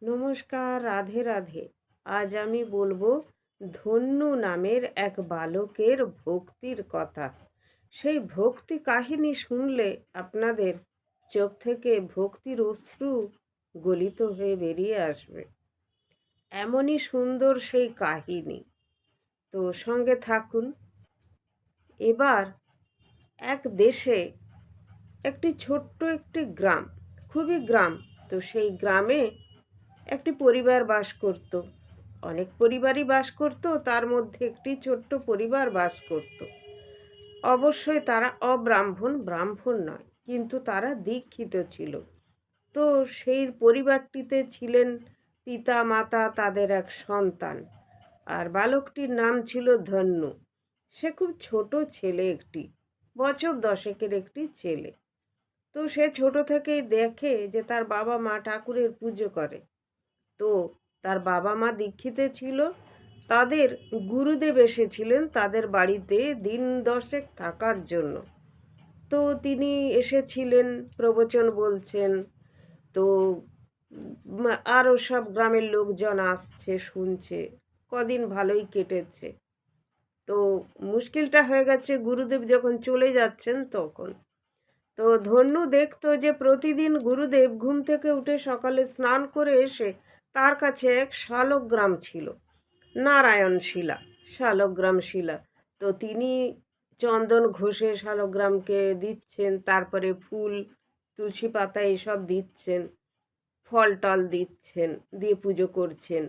নমস্কার, রাধে রাধে। আজ আমি বলবো ধন্যু নামের এক বালকের ভক্তির কথা। সেই ভক্তি কাহিনী শুনলে আপনাদের চোখ থেকে ভক্তির অশ্রু গলিত হয়ে বেরিয়ে আসবে। এমনই সুন্দর সেই কাহিনী। তো সঙ্গে থাকুন। এবার এক দেশে একটি ছোট্ট গ্রাম, খুবই গ্রাম। তো সেই গ্রামে একটি পরিবার বাস করত। অনেক পরিবারই বাস করত, তার মধ্যে একটি ছোট্ট পরিবার বাস করত। অবশ্যই তারা অব্রাহ্মণ, ব্রাহ্মণ নয়, কিন্তু তারা দীক্ষিত ছিল। তো সেই পরিবারটিতে ছিলেন পিতা মাতা, তাদের এক সন্তান। আর বালকটির নাম ছিল ধন্যু। সে খুব ছোট ছেলে, একটি বছর দশেকের একটি ছেলে। তো সে ছোট থেকেই দেখে যে তার বাবা মা ঠাকুরের পুজো করে। তো তার বাবা মা দীক্ষিতে ছিল। তাদের গুরুদেব এসেছিলেন তাদের বাড়িতে দিন দশেক থাকার জন্য। তো তিনি এসেছিলেন, প্রবচন বলছেন। তো আরও সব গ্রামের লোকজন আসছে, শুনছে। কদিন ভালোই কেটেছে। তো মুশকিলটা হয়ে গেছে গুরুদেব যখন চলে যাচ্ছেন তখন। তো ধন্যু দেখতো যে প্রতিদিন গুরুদেব ঘুম থেকে উঠে সকালে স্নান করে এসে তার কাছে এক শালগ্রাম ছিল, নারায়ণ শিলা, শালগ্রাম শিলা। তো তিনি চন্দন ঘষে শালগ্রামকে দিচ্ছেন, তারপরে ফুল, তুলসী পাতা এসব দিচ্ছেন, ফল টল দিচ্ছেন, দিয়ে পুজো করছেন।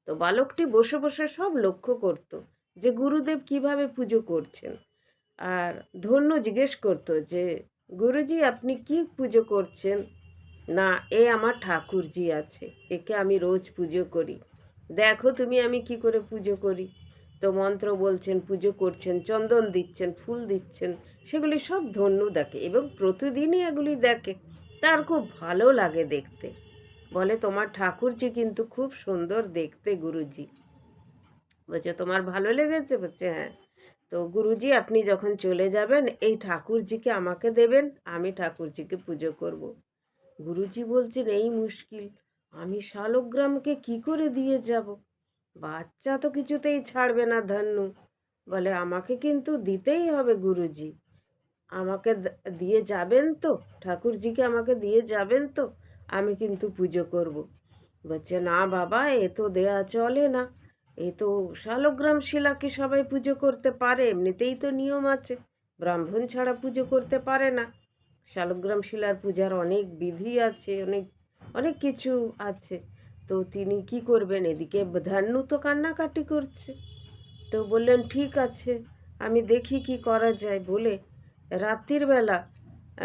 তো বালকটি বসে বসে সব লক্ষ্য করত যে গুরুদেব কিভাবে পুজো করছেন। আর ধন্য জিজ্ঞেস করতো যে গুরুজি আপনি কি পুজো করছেন? না, এ আমার ঠাকুরজি আছে, একে আমি রোজ পুজো করি। দেখো তুমি আমি কি করে পুজো করি। তো মন্ত্র বলছেন, পুজো করছেন, চন্দন দিচ্ছেন, ফুল দিচ্ছেন। সেগুলি সব ধন্য দেখে এবং প্রতিদিনই এগুলি দেখে। তার খুব ভালো লাগে দেখতে। বলে তোমার ঠাকুরজি কিন্তু খুব সুন্দর দেখতে গুরুজি। বলছে তোমার ভালো লেগেছে? বলছে হ্যাঁ। তো গুরুজি আপনি যখন চলে যাবেন এই ঠাকুরজিকে আমাকে দেবেন, আমি ঠাকুরজিকে পুজো করব। গুরুজি বলছেন এই মুশকিল, আমি শালগ্রামকে কি করে দিয়ে যাব? বাচ্চা তো কিছুতেই ছাড়বে না ধন্যু। বলে আমাকে কিন্তু দিতেই হবে গুরুজি। আমাকে দিয়ে যাবেন তো? ঠাকুরজিকে আমাকে দিয়ে যাবেন তো? আমি কিন্তু পুজো করব। বলছে না বাবা, এ তো দেয়া চলে না। এ তো শালগ্রাম শিলাকে সবাই পুজো করতে পারে, এমনিতেই তো নিয়ম আছে। ব্রাহ্মণ ছাড়া পুজো করতে পারে না। শালগ্রাম শিলার পূজার অনেক বিধি আছে, অনেক অনেক কিছু আছে। তো তিনি কি করবেন? এদিকে ধান্যু তো কান্নাকাটি করছে। তো বললেন ঠিক আছে, আমি দেখি কি করা যায় বলে রাত্রির বেলা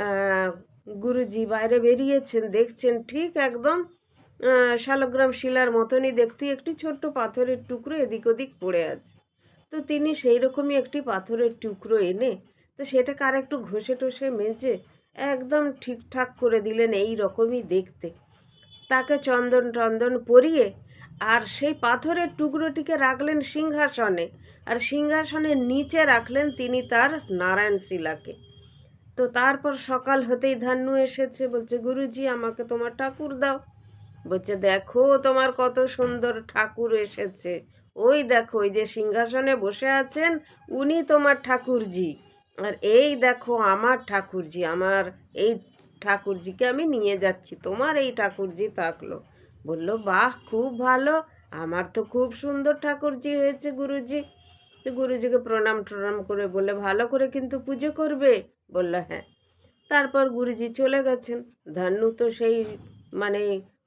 আহ, গুরুজি বাইরে বেরিয়েছেন, দেখছেন ঠিক একদম শালগ্রাম শিলার মতনই দেখতে একটি ছোট্ট পাথরের টুকরো এদিক ওদিক পড়ে আছে। তো তিনি সেই রকমই একটি পাথরের টুকরো এনে তো সেটাকে আর একটু ঘষে টষে মেজে একদম ঠিকঠাক করে দিলেন এই রকমই দেখতে। তাকে চন্দন টন্দন পরিয়ে আর সেই পাথরের টুকরোটিকে রাখলেন সিংহাসনে, আর সিংহাসনের নিচে রাখলেন তিনি তার নারায়ণ শিলাকে। তো তারপর সকাল হতেই ধান্যু এসেছে, বলছে গুরুজি আমাকে তোমার ঠাকুর দাও। বলছে দেখো তোমার কত সুন্দর ঠাকুর এসেছে, ওই দেখো ওই যে সিংহাসনে বসে আছেন উনি তোমার ঠাকুরজি। আর এই দেখো আমার ঠাকুরজি, আমার এই ঠাকুরজিকে আমি নিয়ে যাচ্ছি, তোমার এই ঠাকুরজি থাকলো। বলল বাহ, খুব ভালো, আমার তো খুব সুন্দর ঠাকুরজি হয়েছে গুরুজি। তো গুরুজিকে প্রণাম টনাম করে বলে ভালো করে কিন্তু পুজো করবে। বলল হ্যাঁ। তারপর গুরুজি চলে গেছেন। ধান্যু তো সেই মানে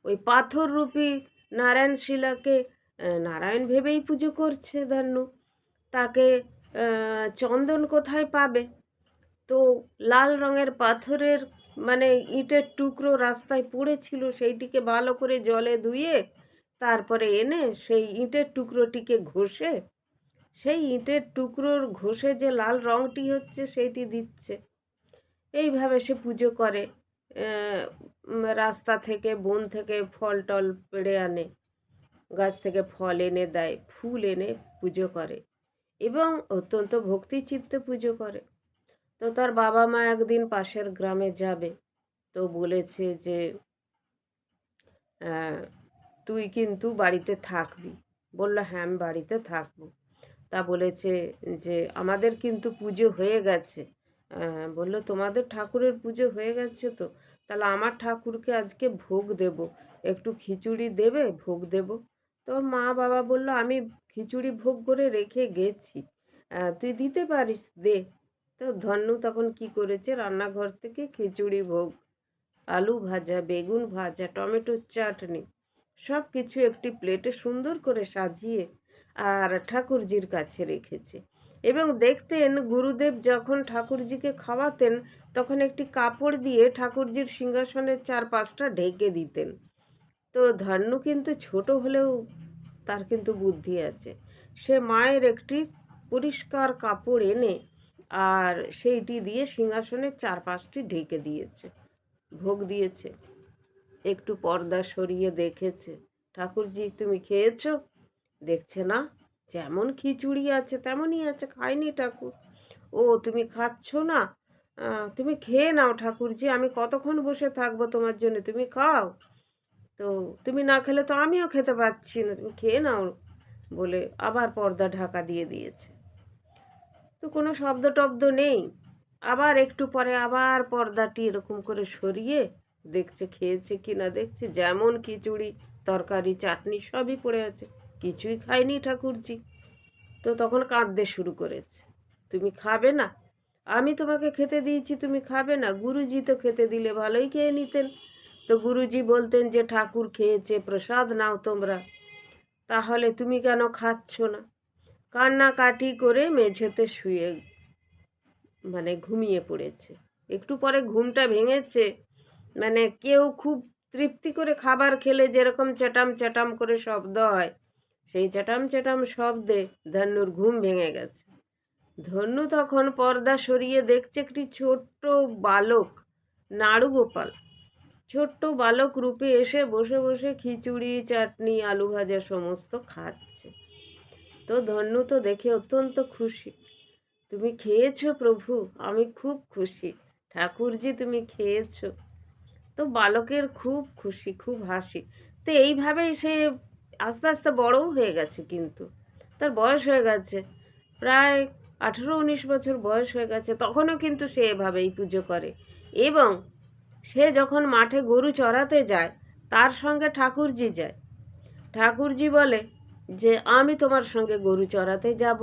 ওই পাথররূপী নারায়ণ শিলাকে নারায়ণ ভেবেই পুজো করছে ধান্যু। তাকে চন্দন কোথায় পাবে? তো লাল রঙের পাথরের মানে ইটের টুকরো রাস্তায় পড়েছিল, সেইটিকে ভালো করে জলে ধুয়ে তারপরে এনে সেই ইটের টুকরোটিকে ঘষে সেই ইটের টুকরোর ঘষে যে লাল রঙটি হচ্ছে সেইটি দিচ্ছে। এইভাবে সে পুজো করে। রাস্তা থেকে বন থেকে ফল টল পেড়ে আনে, গাছ থেকে ফল এনে দেয়, ফুল এনে পুজো করে এবং অত্যন্ত ভক্তিচিত্তে পুজো করে। তো তার বাবা মা একদিন পাশের গ্রামে যাবে। তো বলেছে যে তুই কিন্তু বাড়িতে থাকবি। বলল, হ্যাঁ আমি বাড়িতে থাকবো। তা বলেছে যে আমাদের কিন্তু পুজো হয়ে গেছে। বলল, তোমাদের ঠাকুরের পুজো হয়ে গেছে তো, তাহলে আমার ঠাকুরকে আজকে ভোগ দেব, একটু খিচুড়ি দেবে, ভোগ দেব। তো মা বাবা বলল, আমি খিচুড়ি ভোগ করে রেখে গেছি, তুই দিতে পারিস, দে। তো ধন্যু তখন কি করেছে, রান্নাঘর থেকে খিচুড়ি ভোগ, আলু ভাজা, বেগুন ভাজা, টমেটোর চাটনি, সব কিছু একটি প্লেটে সুন্দর করে সাজিয়ে আর ঠাকুরজির কাছে রেখেছে। এবং দেখতেন গুরুদেব যখন ঠাকুরজিকে খাওয়াতেন তখন একটি কাপড় দিয়ে ঠাকুরজির সিংহাসনের চারপাশটা ঢেকে দিতেন। তো ধন্যু কিন্তু ছোট হলেও তার কিন্তু বুদ্ধি আছে। সে মায়ের একটি পরিষ্কার কাপড় এনে আর সেইটি দিয়ে সিংহাসনের চারপাশটি ঢেকে দিয়েছে, ভোগ দিয়েছে। একটু পর্দা সরিয়ে দেখেছে, ঠাকুরজি তুমি খেয়েছো? দেখছে না, যেমন খিচুড়ি আছে তেমনই আছে, খায়নি ঠাকুর। ও তুমি খাচ্ছ না? তুমি খেয়ে নাও ঠাকুরজি, আমি কতক্ষণ বসে থাকবো তোমার জন্য, তুমি খাও। তো তুমি না খেলে তো আমিও খেতে পাচ্ছি না, তুমি খেয়ে নাও বলে আবার পর্দা ঢাকা দিয়ে দিয়েছে। তো কোনো শব্দ টব্দ নেই। আবার একটু পরে আবার পর্দাটি এরকম করে সরিয়ে দেখছে খেয়েছে কি না, দেখছে যেমন খিচুড়ি, তরকারি, চাটনি সবই পড়ে আছে, কিছুই খায়নি ঠাকুরজি। তো তখন কাঁদতে শুরু করেছে, তুমি খাবে না? আমি তোমাকে খেতে দিয়েছি, তুমি খাবে না? গুরুজি তো খেতে দিলে ভালোই খেয়ে নিতেন। তো গুরুজি বলতেন যে ঠাকুর খেয়েছে, প্রসাদ নাও তোমরা, তাহলে তুমি কেন খাচ্ছ না? কান্নাকাটি করে মেঝেতে শুয়ে ঘুমিয়ে পড়েছে। একটু পরে ঘুমটা ভেঙেছে, কেউ খুব তৃপ্তি করে খাবার খেলে যেরকম চ্যাটাম চ্যাটাম করে শব্দ হয়, সেই চ্যাটাম চ্যাটাম শব্দে ধন্যুর ঘুম ভেঙে গেছে। ধন্যু তখন পর্দা সরিয়ে দেখছে একটি ছোট্ট বালক, নাড়ুগোপাল, ছোট্ট বালক রূপে এসে বসে বসে খিচুড়ি, চাটনি, আলু ভাজা সমস্ত খাচ্ছে। তো ধন্যু তো দেখে অত্যন্ত খুশি। তুমি খেয়েছো প্রভু, আমি খুব খুশি, ঠাকুরজি তুমি খেয়েছো। তো বালকের খুব খুশি, খুব হাসি। তো এইভাবেই সে আস্তে আস্তে বড়ও হয়ে গেছে, কিন্তু তার বয়স হয়ে গেছে প্রায় 18-19 বছর বয়স হয়ে গেছে, তখনও কিন্তু সে এভাবেই পুজো করে। এবং সে যখন মাঠে গরু চড়াতে যায় তার সঙ্গে ঠাকুরজি যায়। ঠাকুরজি বলে যে আমি তোমার সঙ্গে গরু চড়াতে যাব,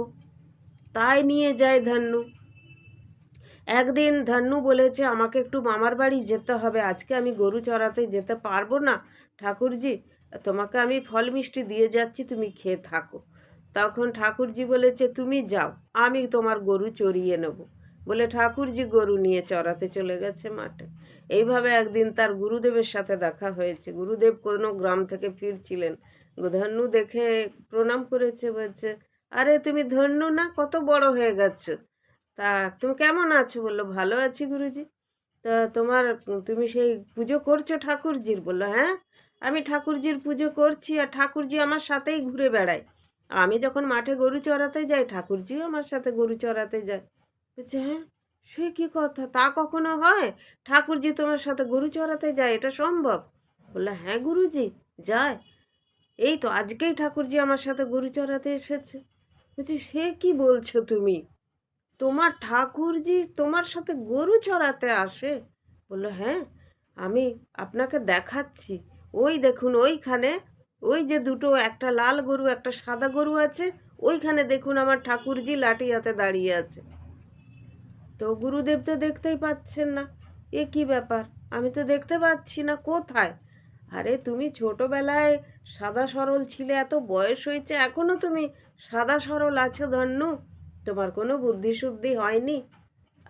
তাই নিয়ে যায় ধন্যু। একদিন ধন্যু বলেছে আমাকে একটু মামার বাড়ি যেতে হবে, আজকে আমি গরু চড়াতে যেতে পারবো না ঠাকুরজি, তোমাকে আমি ফল মিষ্টি দিয়ে যাচ্ছি, তুমি খেয়ে থাকো। তখন ঠাকুরজি বলেছে তুমি যাও, আমি তোমার গরু চড়িয়ে নেব, বলে ঠাকুরজি গরু নিয়ে চড়াতে চলে গেছে মাঠে। এইভাবে একদিন তার গুরুদেবের সাথে দেখা হয়েছে। গুরুদেব কোনো গ্রাম থেকে ফিরছিলেন, ধন্যু দেখে প্রণাম করেছে, বলছে আরে তুমি ধন্যু না, কত বড় হয়ে গেছো, তা তুমি কেমন আছো? বললো ভালো আছি গুরুজি। তা তুমি সেই পুজো করছো ঠাকুরজির? বললো হ্যাঁ, আমি ঠাকুরজির পুজো করছি আর ঠাকুরজি আমার সাথেই ঘুরে বেড়ায়। আমি যখন মাঠে গরু চড়াতে যাই ঠাকুরজিও আমার সাথে গরু চড়াতে যায়। বলছে হ্যাঁ, সে কি কথা, তা কখনো হয়? ঠাকুরজি তোমার সাথে গরু চড়াতে যায়, এটা সম্ভব? বললো হ্যাঁ গুরুজি, যায়। এই তো আজকেই ঠাকুরজি আমার সাথে গরু চড়াতে এসেছে। বলছি সে কি বলছো তুমি, তোমার ঠাকুরজি তোমার সাথে গরু চড়াতে আসে? বললো হ্যাঁ, আমি আপনাকে দেখাচ্ছি, ওই দেখুন ওইখানে, ওই যে দুটো, একটা লাল গরু একটা সাদা গরু আছে, ওইখানে দেখুন আমার ঠাকুরজি লাঠি হাতে দাঁড়িয়ে আছে। তো গুরুদেব তো দেখতেই পাচ্ছেন না, এ কি ব্যাপার, আমি তো দেখতে পাচ্ছি না, কোথায়? আরে তুমি ছোটবেলায় সাদা সরল ছিলে, এত বয়স হয়েছে এখনো তুমি সাদা সরল আছো ধন্যু, তোমার কোনো বুদ্ধি শুদ্ধি হয়নি।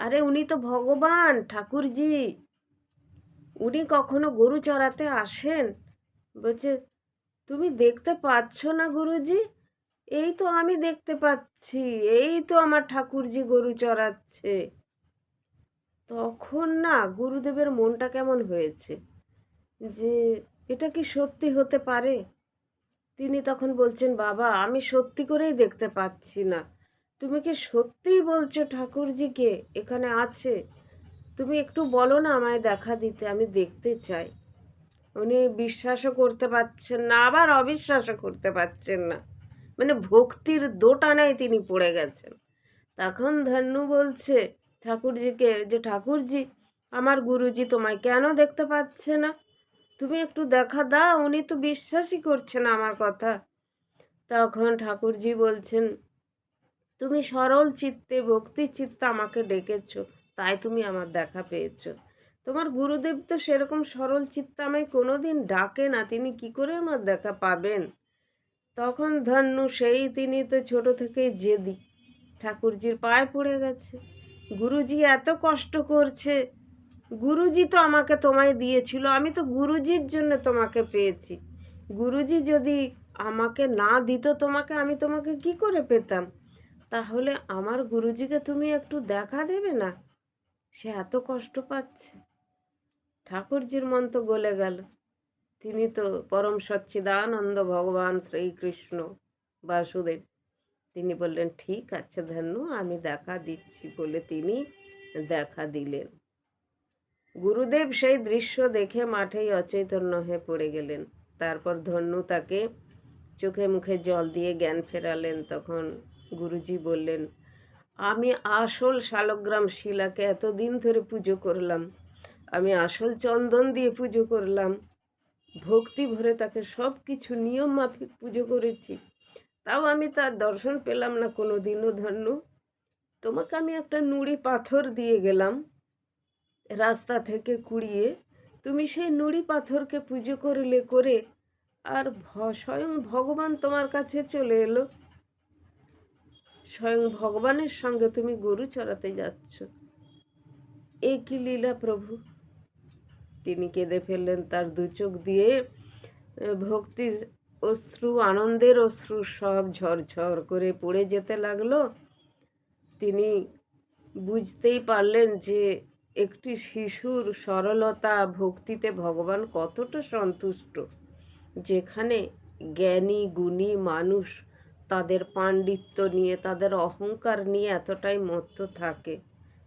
আরে উনি তো ভগবান ঠাকুরজি, উনি কখনো গরু চড়াতে আসেন? বলছে তুমি দেখতে পাচ্ছ না গুরুজি? এই তো আমি দেখতে পাচ্ছি, এই তো আমার ঠাকুরজি গরু চড়াচ্ছে। তখন না গুরুদেবের মনটা কেমন হয়েছে, যে এটা কি সত্যি হতে পারে? তিনি তখন বলছেন বাবা আমি সত্যি করেই দেখতে পাচ্ছি না, তুমি কি সত্যিই বলছো ঠাকুরজিকে এখানে আছে? তুমি একটু বলো না আমায় দেখা দিতে, আমি দেখতে চাই। উনি বিশ্বাসও করতে পারছেন না, আবার অবিশ্বাসও করতে পারছেন না। মানে ভক্তির দোটানায় তিনি পড়ে গেছেন। তখন ধন্যু বলছে ঠাকুরজিকে যে, ঠাকুরজি, আমার গুরুজি তোমায় কেন দেখতে পাচ্ছে না? তুমি একটু দেখা দাও, উনি তো বিশ্বাসই করছে না আমার কথা। তখন ঠাকুরজি বলছেন, তুমি সরল চিত্তে ভক্তি চিত্তে আমাকে ডেকেছো, তাই তুমি আমার দেখা পেয়েছো। তোমার গুরুদেব তো সেরকম সরল চিত্তে আমায় কোনোদিন ডাকে না, তিনি কি করে আমার দেখা পাবেন? তখন ধন্যু, তিনি তো ছোট থেকেই জেদি, ঠাকুরজির পায়ে পড়ে গেছে। গুরুজি এত কষ্ট করছে, গুরুজি তো আমাকে তোমায় দিয়েছিল, আমি তো গুরুজির জন্য তোমাকে পেয়েছি। গুরুজি যদি আমাকে না দিত তোমাকে, আমি তোমাকে কি করে পেতাম? তাহলে আমার গুরুজিকে তুমি একটু দেখা দেবে না? সে এত কষ্ট পাচ্ছে। ঠাকুরজির মন তো গলে গেল। তিনি তো পরম সচ্চিদানন্দ ভগবান শ্রীকৃষ্ণ বাসুদেব। তিনি বললেন, ঠিক আছে ধন্যু, আমি দেখা দিচ্ছি বলে তিনি দেখা দিলেন। গুরুদেব সেই দৃশ্য দেখে মাঠেই অচৈতন্য হয়ে পড়ে গেলেন। তারপর ধন্যু তাকে চোখে মুখে জল দিয়ে জ্ঞান ফেরালেন। তখন গুরুজি বললেন, আমি আসল শালগ্রাম শিলাকে এতদিন ধরে পুজো করলাম, আমি আসল চন্দন দিয়ে পুজো করলাম, ভক্তি ভরে তাকে সব কিছু নিয়ম মাফিক পুজো করেছি, তাও আমি তার দর্শন পেলাম না কোনো দিনও। ধন্য, তোমাকে আমি একটা নুড়ি পাথর দিয়ে গেলাম রাস্তা থেকে কুড়িয়ে, তুমি সেই নুড়ি পাথরকে পুজো করলে করে, আর স্বয়ং ভগবান তোমার কাছে চলে এলো। স্বয়ং ভগবানের সঙ্গে তুমি গরু চড়াতে যাচ্ছ, এ কি লীলা প্রভু! তিনি কেঁদে ফেললেন, তার দু চোখ দিয়ে ভক্তির অশ্রু, আনন্দের অশ্রু সব ঝরঝর করে পড়ে যেতে লাগলো। তিনি বুঝতেই পারলেন যে একটি শিশুর সরলতা ভক্তিতে ভগবান কতটা সন্তুষ্ট। যেখানে জ্ঞানী গুণী মানুষ তাদের পাণ্ডিত্য নিয়ে, তাদের অহংকার নিয়ে এতটাই মত্ত থাকে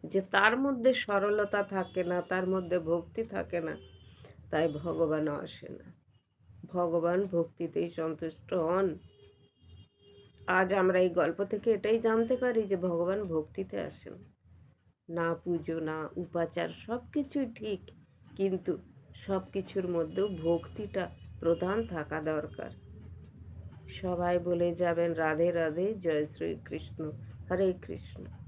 যে তার মধ্যে সরলতা থাকে না, তার মধ্যে ভক্তি থাকে না, তাই ভগবানও আসে না। ভগবান ভক্তিতেই সন্তুষ্ট হন। আজ আমরা এই গল্প থেকে এটাই জানতে পারি যে ভগবান ভক্তিতে আসেন। না পুজো, না উপাচার, সব কিছুই ঠিক, কিন্তু সব কিছুর মধ্যেও ভক্তিটা প্রধান থাকা দরকার। সবাই বলে যাবেন রাধে রাধে, জয় শ্রীকৃষ্ণ, হরে কৃষ্ণ।